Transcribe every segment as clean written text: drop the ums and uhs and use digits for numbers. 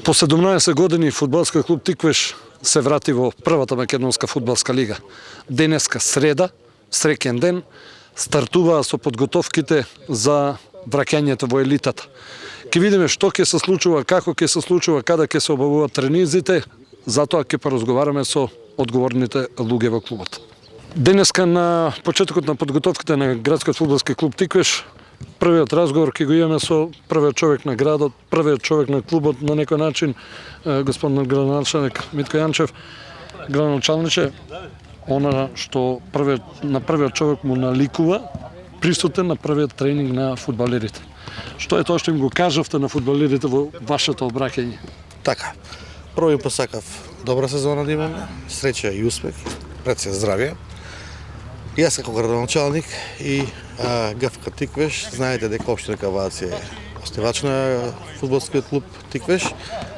По 17 години фудбалска клуб Тиквеш се врати во првата македонска фудбалска лига. Денеска среда, среќен ден, стартуваа со подготовките за враќањето во елитата. Ќе видиме што ќе се случува, како ќе се случува, каде ќе се обавуваат тренизите, затоа ќе поразговараме со одговорните луѓе во клубот. Денеска на почетокот на подготовките на градскиот фудбалски клуб Тиквеш, првиот разговор ќе го имаме со првиот човек на градот, првиот човек на клубот на некој начин, господин градоначалник Митко Јанчев. Градоначалниче, она што на првиот човек му наликува, присутен на првиот тренинг на фудбалерите. Што е тоа што им го кажавте на фудбалерите во вашето обраќање? Така, прво им посакав добра сезона да имаме, среќа и успех, пред се здравје. Јас како градоначалник и ГФК Тиквеш, знаете дека општина Каваци е основач на фудбалскиот клуб Тиквеш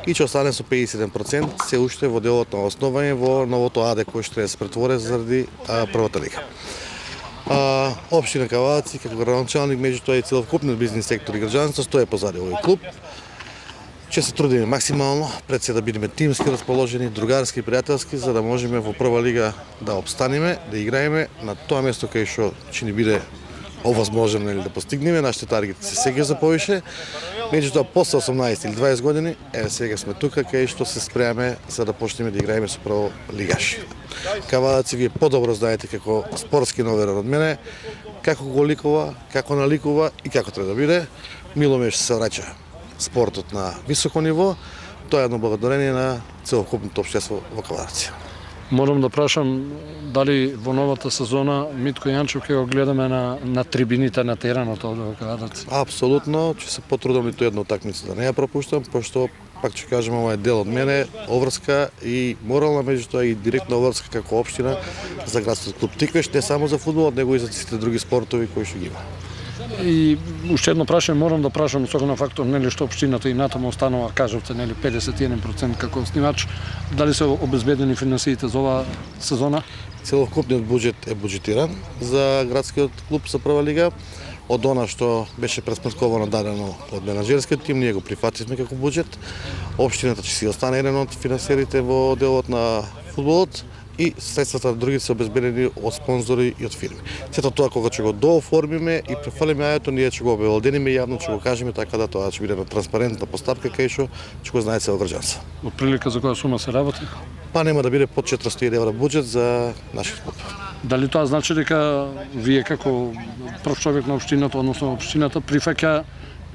и ќе остане со 57% се уште во делот на основање во новото АД кој што е се претвори заради првата лига. Општина Каваци како градоначалник, меѓутоа и целокупниот бизнис сектор и граѓанство стои позади овој клуб. Ќе се трудиме максимално пред се да бидеме тимски расположени, другарски, пријателски, за да можеме во прва лига да обстанеме, да играеме на тоа место кај што ќе ни биде овозможено или да постигнеме. Нашите таргети се сега за повише. Меѓутоа после 18 или 20 години, сега сме тука кај што се спремаме за да почнеме да играеме со прво лигаши. Каваци вие подобро знаете како спортски новерар од мене, како го ликува, како наликува и како треба да биде. Мило се враќа спортот на високо ниво, тоа е едно благодарение на целокупното општество во Каваци. Морам да прашам дали во новата сезона Митко Јанчев ќе го гледаме на трибините на теренот овде во Каваци. Апсолутно, ќе се потрудам ниту една утакмица да не ја пропуштам, пошто пак ќе кажам, ова е дел од мене, обврска и морална, меѓутоа и директна обврска како општина за градскиот клуб Тиквеш, не само за фудбалот, него и за сите други спортови кои што ги има. И уште едно прашање морам да прашам со на фактор нели што општината и натаму останува, кажавте нели 51% како основач, дали се обезбедени финансиите за оваа сезона? Целокупниот буџет е буџетиран за градскиот клуб за прва лига. Од она што беше пресметковано дадено од менаџерскиот тим, ние го прифативме како буџет. Општината ќе си остане еден од финансерите во делот на фудбалот и средствата други се обезбедени од спонзори и од фирми. Сето тоа кога ќе го дооформиме и префалиме јајето, ние ќе го обелодениме јавно, ќе го кажеме така да тоа ќе биде на транспарентна постапка кај што ќе го знае цело граѓанство. Од прилика за која сума се работи? Па нема да биде под 400.000 евра буџет за нашиот клуб. Дали тоа значи дека вие како прв човек на општината, односно општината прифаќа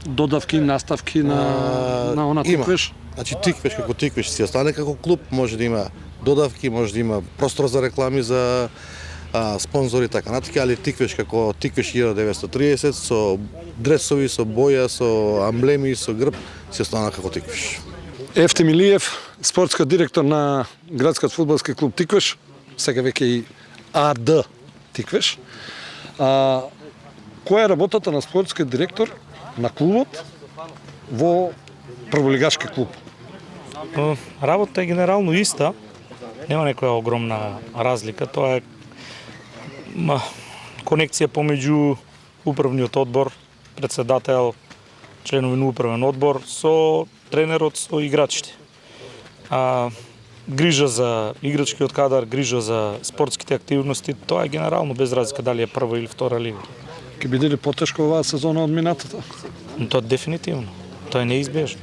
додавки, наставки на она Тиквеш? Значи Тиквеш како Тиквеш си остане како клуб, може да има додавки, може да има простор за реклами за спонзори така натаму, али Тиквеш како Тиквеш 1930 со дресови, со боја, со амблеми, со грб си остана како Тиквеш. Ефти Милиев, спортски директор на градскиот фудбалски клуб Тиквеш, сега веќе и АД Тиквеш. Која е работата на спортски директор на клубот во прволигашки клуб? Работата е генерално иста, нема некоја огромна разлика, тоа е конекција помеѓу управниот одбор, председател, членови на управен одбор со тренерот, со играчите. Грижа за играчкиот кадар, грижа за спортските активности, тоа е генерално без разлика дали е прва или втора лига. Ќе биде ли потешко оваа сезона од минатата? Тоа дефинитивно, тоа е неизбежно.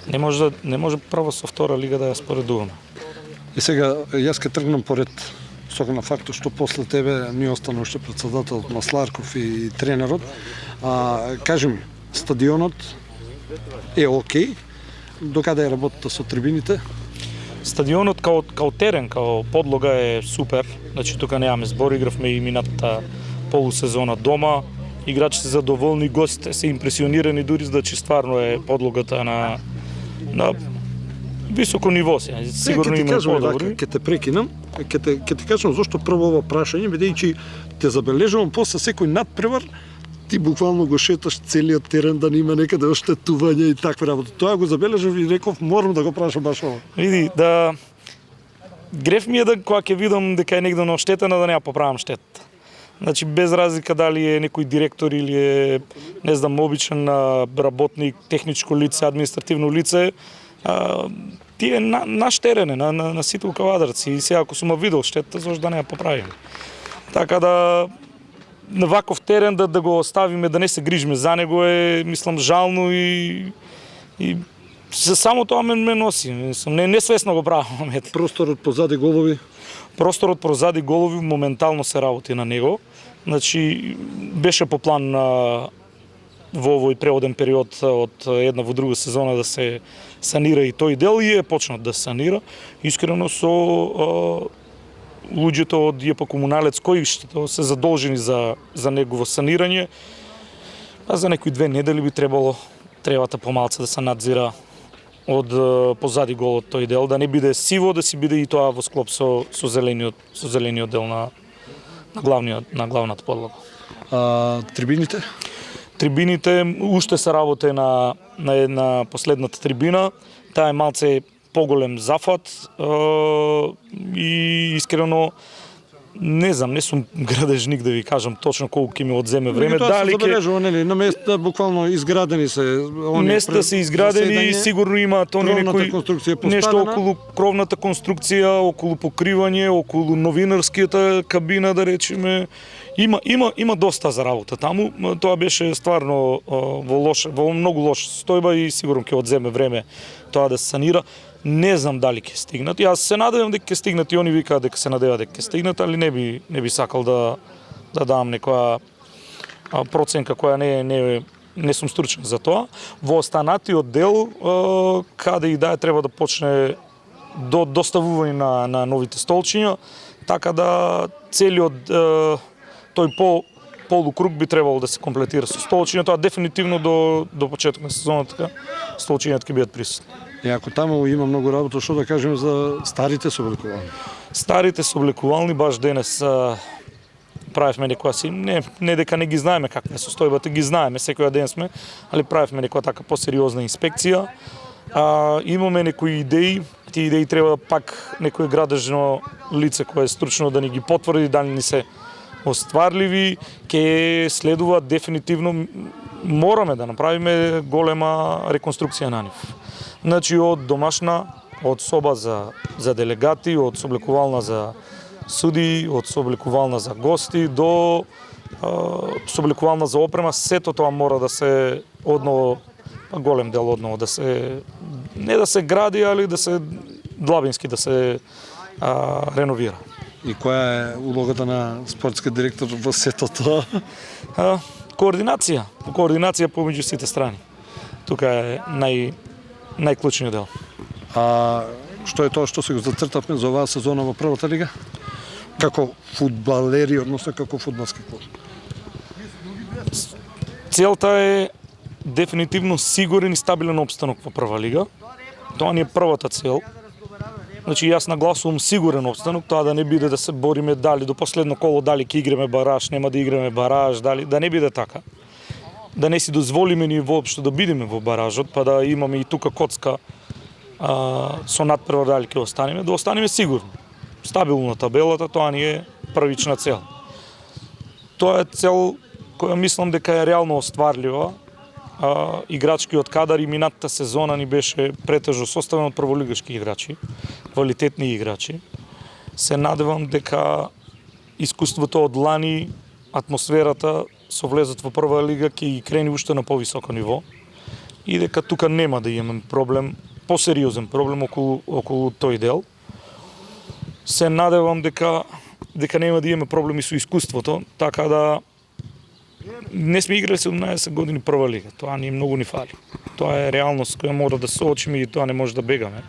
Не може прво со втора лига да ја споредуваме. И сега јас ќе тргнам поред со на фактот што после тебе ми остана уште председателот Масларков и тренерот. Кажи ми, стадионот е окей, докаде е работата со трибините? Стадионот као терен, као подлога е супер. Значи тука немаме збор, игравме и минатата полусезона дома. Играчите задоволни, гостите се импресионирани дури за че стварно е подлогата на високо ниво се. Сигурно има подобри. Ќе те прекинам, ќе ти кажам зошто прво ова прашање, бидејќи те забележувам после секој надпревар ти буквално го шеташ целиот терен да нема некаде оштетување и такви работи. Тоа го забележав и реков морам да го прашам баш ова. Види, греф ми е кога ќе видам дека е негде на оштетена да не ја поправам штетата. Значи без разлика дали е некој директор или е, не знам, обичен работник, техничко лице, административно лице, Тие наш терен е, на сите кавадарци и сега ако сум видел штета, зашто да не ја поправиме. Така да на ваков терен да го оставиме, да не се грижиме за него е, мислам, жално и само тоа ме носи. Мислам, несвесно го правам. Просторот позади голови. Просторот позади голови моментално се работи на него. Значи беше по план во овој преводен период од една во друга сезона да се санира и тој дел и е почнат да се санира. Искрено со луѓето од ЈП Комуналец кои што се задолжени за негово санирање, а за некои 2 недели би треба помалце да се надзира од позади голот тој дел, да не биде сиво, да си биде и тоа во склоп со зелениот дел на главната подлога. Трибините? Трибините уште се работе на последната трибина. Таа е малце поголем зафат и искрено не знам, не сум градежник да ви кажам точно колку ќе ми одземе време. Дали ќе забележува, нели, на места буквално изградени се они места се изградени, сигурно има тони некои нешто околу кровната конструкција, околу покривање, околу новинарската кабина, да речеме. Има доста за работа таму. Тоа беше стварно во многу лоша состојба и сигурно ќе одземе време тоа да се санира. Не знам дали ќе стигнат. Јас се надевам дека ќе стигнат и они викаат дека се надеваат дека ќе стигнат, али не би сакал да дам некоја проценка која не сум стручен за тоа. Во останатиот дел каде и да треба да почне до доставување на новите столчиња, така да целиот тој полукруг би требало да се комплетира со столчиња. Тоа дефинитивно до почеток на сезоната столчињата ќе бидат присутни. И ако таму има многу работа, што да кажеме за старите сооблекувални? Старите сооблекувални баш денес правевме некоја си, не дека не ги знаеме каква е состојбата, ги знаеме, секој ден сме, али правевме некоја така посериозна инспекција. Имаме некои идеи, тие идеи треба пак некој градежно лице кое е стручно да ни ги потврди, дали ни се остварливи, ќе следува дефинитивно, мораме да направиме голема реконструкција на нив. Значи од домашна, од соба за делегати, од сооблекувална за суди, од сооблекувална за гости до сооблекувална за опрема, сето тоа мора да се одново, голем дел одново да се не да се гради, али да се длабински да се реновира. И која е улогата на спортски директор во сето тоа? Координација помеѓу сите страни. Тука е најклучниот дел. Што е тоа што се го зацртавме за оваа сезона во првата лига? Како фудбалери, односно како фудбалски клуб? Целта е дефинитивно сигурен и стабилен опстанок во прва лига. Тоа ни е првата цел. Значи јас нагласувам сигурен опстанок, тоа да не биде да се бориме дали до последно коло, дали ќе играме бараж, нема да играме бараж, да не биде така. Да не си дозволиме ни воопшто да бидеме во баражот, па да имаме и тука коцка со надпрва дали ќе останеме, да останеме сигурно. Стабилно на табелата, тоа ни е првична цел. Тоа е цел која мислам дека е реално остварлива. Играчкиот кадар и минатата сезона ни беше претежно составен од прволигашки играчи, квалитетни играчи. Се надевам дека искуството од лани, атмосферата со влезот во прва лига ќе ги крени уште на повисоко ниво и дека тука нема да имаме проблем, посериозен проблем околу тој дел. Се надевам дека нема да имаме проблеми со искуството, така да не сме играли 17 години прва лига. Тоа ни многу ни фали. Тоа е реалност која мора да се соочиме и тоа не може да бегаме.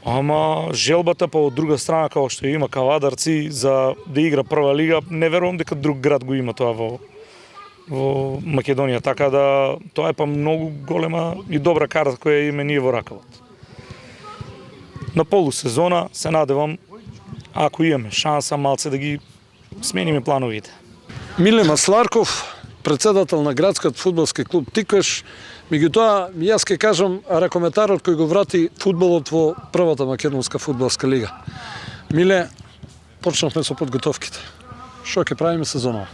Ама желбата па од друга страна како што има Кавадарци за да игра прва лига, не верувам дека друг град го има тоа во Македонија, така да тоа е па многу голема и добра карта која има ние во ракавот. На полусезона се надевам ако имаме шанса малце да ги смениме плановите. Миле Масларков, председател на градскиот фудбалски клуб Тиквеш, меѓутоа јас ќе кажам ракометарот кој го врати фудбалот во првата македонска фудбалска лига. Миле, почнавме со подготовките. Што ќе правиме сезонова?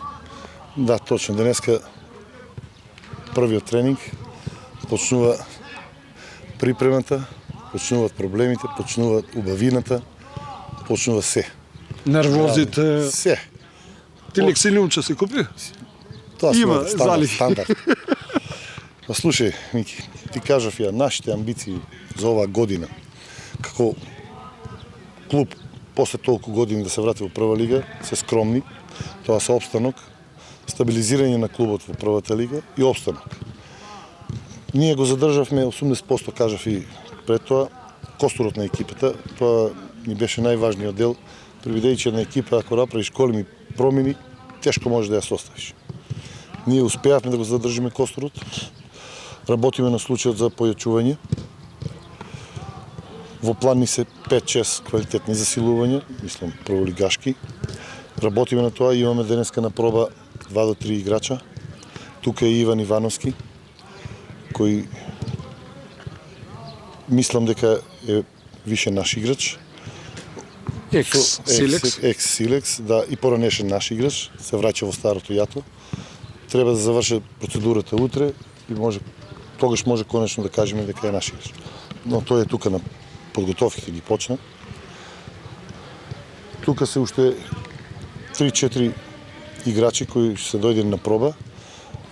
Да, точно. Денеска првиот тренинг почнува припремата, почнуваат проблемите, почнуваат убавината, почнува се. Нервозите. Се. Ти лексилиумче си купи? Тоа си Има, зали. стандард. Па слушај, Мики, ти кажав ја, нашите амбиции за оваа година, како клуб после толку години да се врати во прва лига, се скромни. Тоа се опстанок, стабилизирање на клубот во првата лига и опстанок. Ние го задржавме 80%, кажав и пред тоа, костурот на екипата. Тоа ни беше најважниот дел, предвидејќи на екипа, ако направиш големи промени, тешко може да ја составиш. Ние успеавме да го задржиме костурот, работиме на случајот за појачување. Во план ни се 5-6 квалитетни засилувања, мислам прволигашки. Работиме на тоа, имаме денеска на проба 2 до 3 играча. Тука е Иван Ивановски, кој мислам дека е више наш играч. Екс-Силекс, да, и поранешен наш играч, се враќа во старото јато. Треба да заврши процедурата утре и тогаш може конечно да кажеме дека е наш играч. Но тој е тука на подготовките ги почна. Тука се уште 3-4 играчи кои се дојде на проба.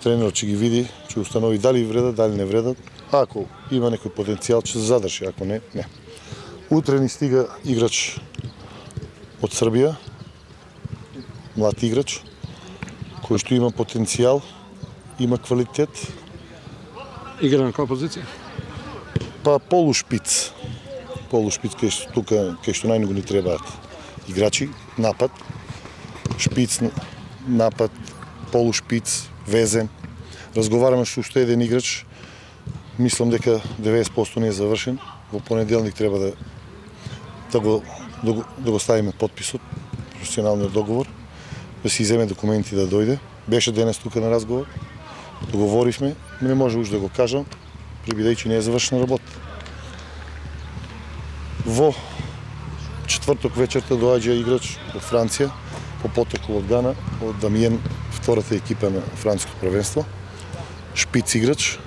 Тренерот ќе ги види, ќе установи дали вредат, дали не вредат. Ако има некој потенцијал, ќе се задржи, ако не, не. Утре ни стига играч од Србија, млад играч, кој што има потенцијал, има квалитет. Игра на која позиција? Па полушпиц. Полушпиц кај што најмногу ни требаат играчи, напад, шпиц, напад, полушпиц, везен. Разговараме со уште еден играч. Мислам дека 90% не е завршен. Во понеделник треба да го ставиме подписот, професионалниот договор, да си иземе документи да дојде. Беше денес тука на разговор. Договоривме, не може уж да го кажам, прибидејќи не е завршена работа. Во четврток вечерта доаѓа играч од Франција, по потекло од Гана, од Дамиен, втората екипа на француското првенство. Шпиц играч,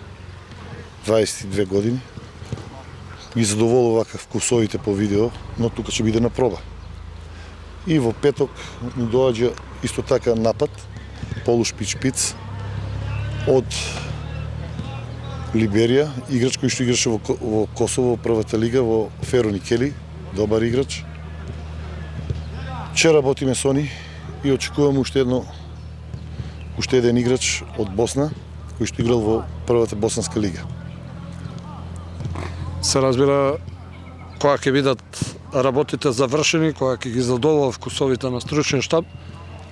22 години. Ги задоволува вкусовите по видео, но тука ќе биде на проба. И во петок доаѓа исто така напад, полушпиц-шпиц од Либерија, играч кој што играше во Косово, во првата лига, во Ферони Кели, добар играч. Че работиме со они и очекуваме уште еден играч од Босна, кој што играл во првата боснанска лига. Се разбира, кога ќе бидат работите завршени, кога ќе ги задоволува вкусовите на стручен штаб,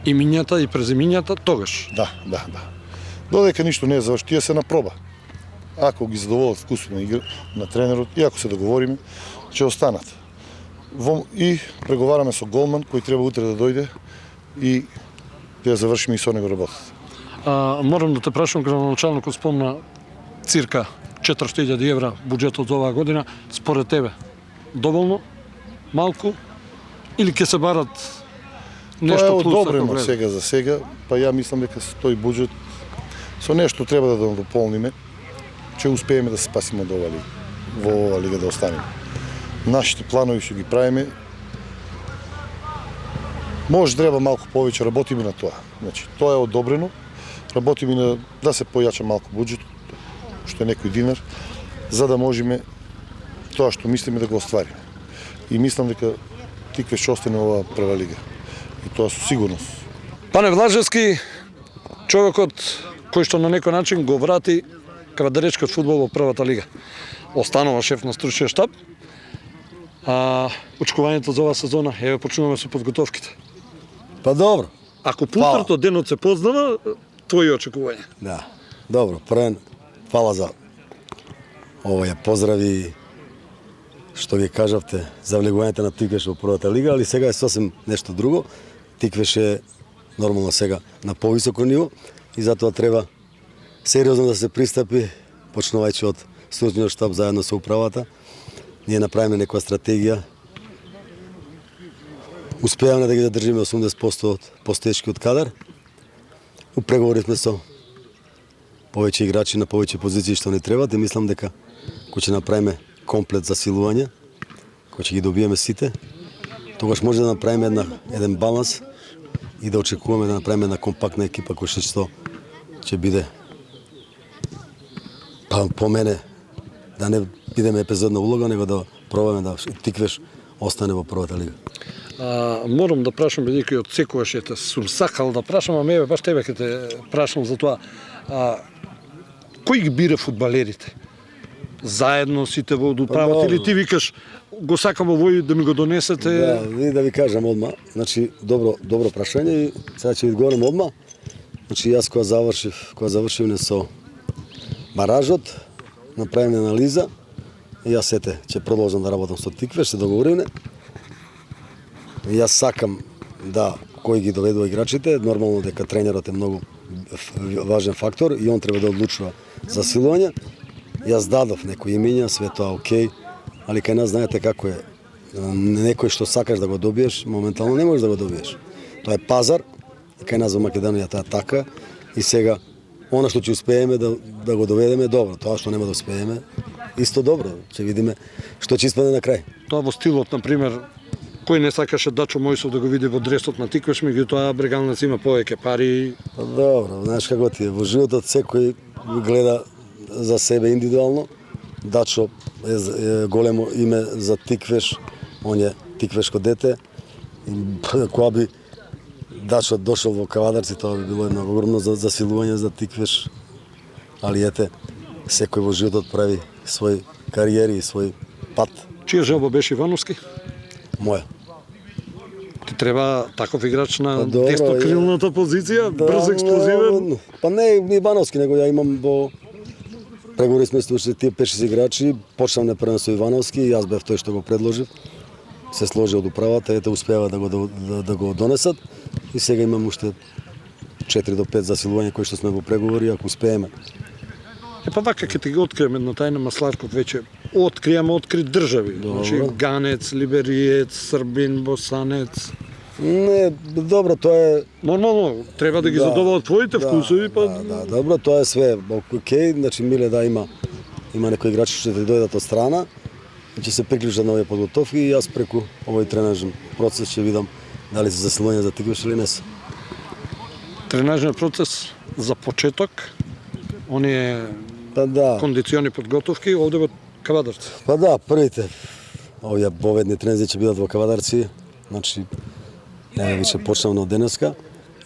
имињата и презимињата, тогаш. Да. Додека ништо не е завршено, тие се на проба. Ако ги задоволат вкусот на тренерот и ако се договориме, ќе останат. И преговараме со голман кој треба утре да дојде и да ја завршиме и со него работата. Морам да те прашам, градоначалникот спомна цирка 400.000 евра буџетот за оваа година. Според тебе, доволно, малку или ќе се барат нешто плюс? Тоа е одобрено сега за сега, па ја мислам дека со тој буџет со нешто треба да дополниме, ќе успееме да се спасиме од оваа лига, во оваа лига да останеме. Нашите планови што ги правиме, може треба малку повеќе, работиме на тоа. Значи, тоа е одобрено, работиме на да се појача малку буџетот, што е некој динар, за да можеме тоа што мислиме да го оствариме. И мислам дека Тиквеш ќе остане во оваа прва лига. И тоа со сигурност. Пане Влажевски, човекот кој што на некој начин го врати квадречкиот фудбал во првата лига. Останува шеф на стручен штаб. Очекувањето за оваа сезона, еве почнуваме со подготовките. Па добро. Ако путрто денот се познава, твои очекувања. Да. Добро, првен фала за овој поздрави што ви кажавте за влегувањето на Тиквеш во првата лига, али сега е сосем нешто друго. Тиквеш е нормално сега на повисоко ниво и затоа треба сериозно да се пристапи, почнувајќи од стручниот штаб заедно со управата. Ние направиме некоја стратегија. Успеавме да ги задржиме 80% од постоечкиот кадар. У преговори сме со повеќе играчи на повеќе позиции што не требат и мислам дека кој ќе направиме комплет за силување, кој ќе ги добиеме сите, тогаш може да направиме еден баланс и да очекуваме да направиме една компактна екипа која ќе биде по мене да не бидеме епизодна улога, него да пробаме да Тиквеш остане во првата лига. Морам да прашам, бидејќи од секогаш сум сакал да прашам, а баш тебе ќе те прашам за тоа. Кој ги бира фудбалерите? Заедно сите во управата или ти викаш го сакам овој да ми го донесете? Да ви кажам одма. Значи добро прашање и сега ќе ви одговорам одма. Значи јас кога завршив со баражот, направиме анализа и јас ќе продолжам да работам со Тиквеш, се договоривме. Јас сакам да кој ги доведува играчите, нормално дека тренерот е многу важен фактор и он треба да одлучува за силување. Јас дадов некои имиња, све тоа окей, али кај нас знаете како е. Некој што сакаш да го добиеш, моментално не можеш да го добиеш. Тоа е пазар, и кај нас во Македонија тоа е така и сега она што ќе успееме да го доведеме добро, тоа што нема да успееме исто добро, ќе видиме што ќе испадне на крај. Тоа во стилот, на пример, кој не сакаше Дачо Мојсов да го види во дресот на Тиквеш, меѓутоа Брегалнац има повеќе пари. Добро, знаеш како ти е, во животот секој гледа за себе индивидуално. Дачо е големо име за Тиквеш, он е тиквешко дете. Кога би Дачо дошол во Кавадарци, тоа би било едно огромно засилување за Тиквеш. Али ете, секој во животот прави свој кариери и свој пат. Чија желба беше Ивановски? Моја. Ти треба таков играч на деснокрилната позиција, брз, експлозивен. Па не Ивановски, него ја имам во преговори сме слушали тие 5-6 играчи, почнав на првенство Ивановски, јас бев тој што го предложив. Се сложи од управата, ете успева да го донесат и сега имам уште 4 до 5 засилувања кои што сме во преговори, ако успееме. Па вака ќе ти ги открием една тајна, Масларков веќе откри држави. Значи Ганец, Либериец, Србин, Босанец. Не, добро, тоа е нормално, треба да ги задоволат твоите вкусови, па добро, тоа е све окей, значи миле да има некои играчи што ќе дојдат од страна, ќе се приклучат на овие подготовки и јас преку овој тренажен процес ќе видам дали се засилување за Тиквеш или не се. Тренажен процес за почеток, оние кондициони подготовки овде во Кавадарци. Па да, првите овие поведни тренинзи ќе бидат во Кавадарци, значи еве више почнавме од денеска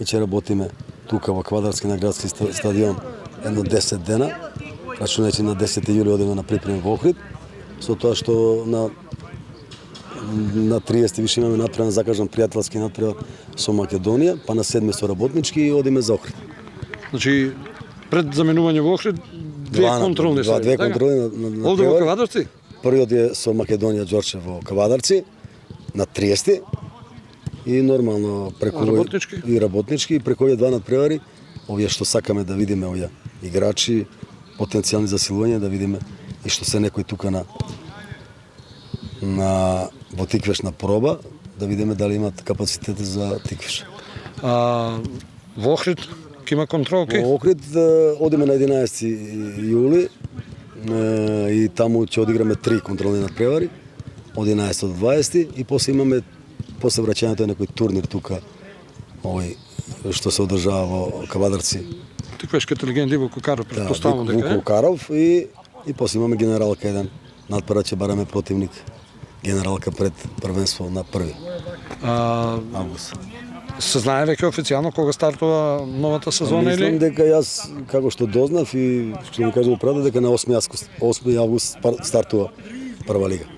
и ќе работиме тука во Кавадарски на градски стадион едно 10 дена. Рачунајќи на 10 јули одиме на припреми во Охрид, со тоа што на 30 више имаме натпревар, закажан пријателски натпревар со Македонија, па на 7 со работнички и одиме за Охрид. Значи пред заменување во Охрид две контролни среди. Две контролни на овде во Кавадарци? Првиот е со Македонија Ѓорче во Кавадарци на 30 и нормално преку работнички и преку овие два надпревари, овие што сакаме да видиме овие играчи, потенцијални засилувања, да видиме и што се некој тука во Тиквеш на проба, да видиме дали имат капацитет за Тиквеш. Во Охрид ќе има контролки? Во Охрид одиме на 11 јули и таму ќе одиграме 3 контролни надпревари, од 11 до 20 и после враќањето е некој турнир тука, овој што се одржава во Кавадарци. Тиквешките легенди во Кукаров, претпоставувам дека е? Во Кукаров и после имаме генералка еден. Надпревар ќе бараме противник генералка пред првенство на 1 август. Се знае веќе официјално кога стартува новата сезона или? Мислам дека јас како што дознав и што ми кажа управа дека на 8 август стартува прва лига.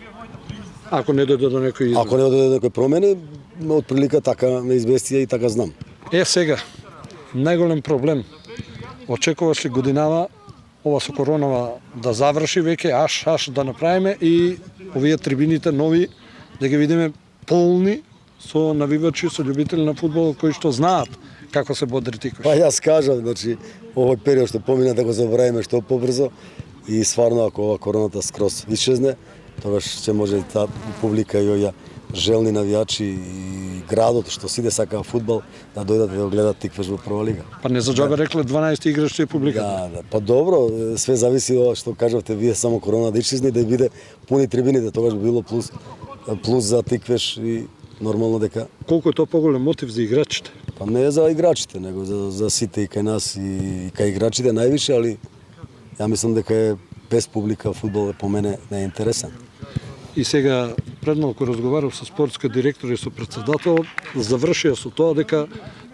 Ако не дојде до некои измени. Ако не дојде до некои промени, од прилика така ме известија и така знам. Сега, најголем проблем. Очекуваш ли годинава ова со коронава да заврши веќе, аш да направиме и овие трибините нови да ги видиме полни со навивачи, со љубители на фудбал кои што знаат како се бодри Тиквеш. Па јас кажав, значи, овој период што помина да го забравиме што побрзо и стварно ако ова короната скроз исчезне, тогаш ќе може таа публика и овие желни навијачи и градот што сите сакаа фудбал да дојдат да го гледат Тиквеш во прва лига. Па не за џабе рекле 12 играчи публика. Да, па добро, све зависи од што кажавте вие, само корона да исчезне, да биде пуни трибините, тогаш би било плюс за Тиквеш и нормално дека Колку е тоа поголем мотив за играчите? па не е за играчите, него за сите и кај нас и кај играчите највише, али ја мислам дека е без публика фудбал по мене не е интересен. И сега пред малку разговарав со спортска директор и со председател, завршија со тоа дека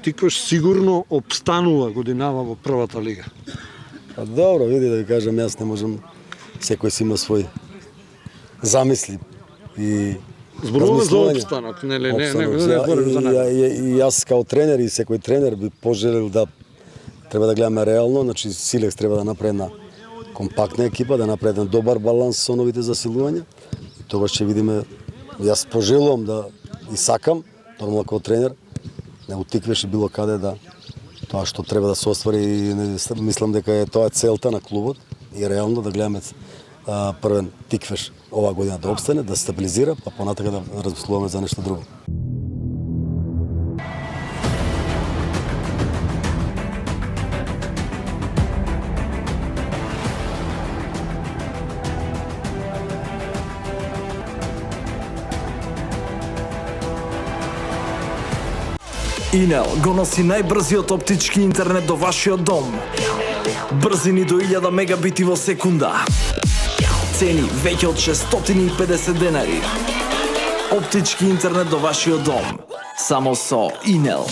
Тиквеш сигурно обстанува годинава во првата лига. Па добро, види да ви кажам, јас не можам, секој си има свој замисли и Зборуваме за размислување. обстанок, нели? Не Обстанок, зборуваме за него. и јас као тренер и секој тренер би пожелел да треба да гледаме реално, значи Силекс треба да направи една компактна екипа, да направи еден добар баланс со новите засилувања. И тогаш ќе видиме, јас пожелувам да и сакам, нормално као тренер, не утиквеш и било каде да тоа што треба да се оствари и мислам дека е тоа е целта на клубот и реално да гледаме првен Тиквеш оваа година да обстане, да стабилизира, па понатака да размислуваме за нешто друго. Инел го носи најбрзиот оптички интернет до вашиот дом. Брзини до 1000 мегабити во секунда. Цени веќе од 650 денари. Оптички интернет до вашиот дом. Само со Инел.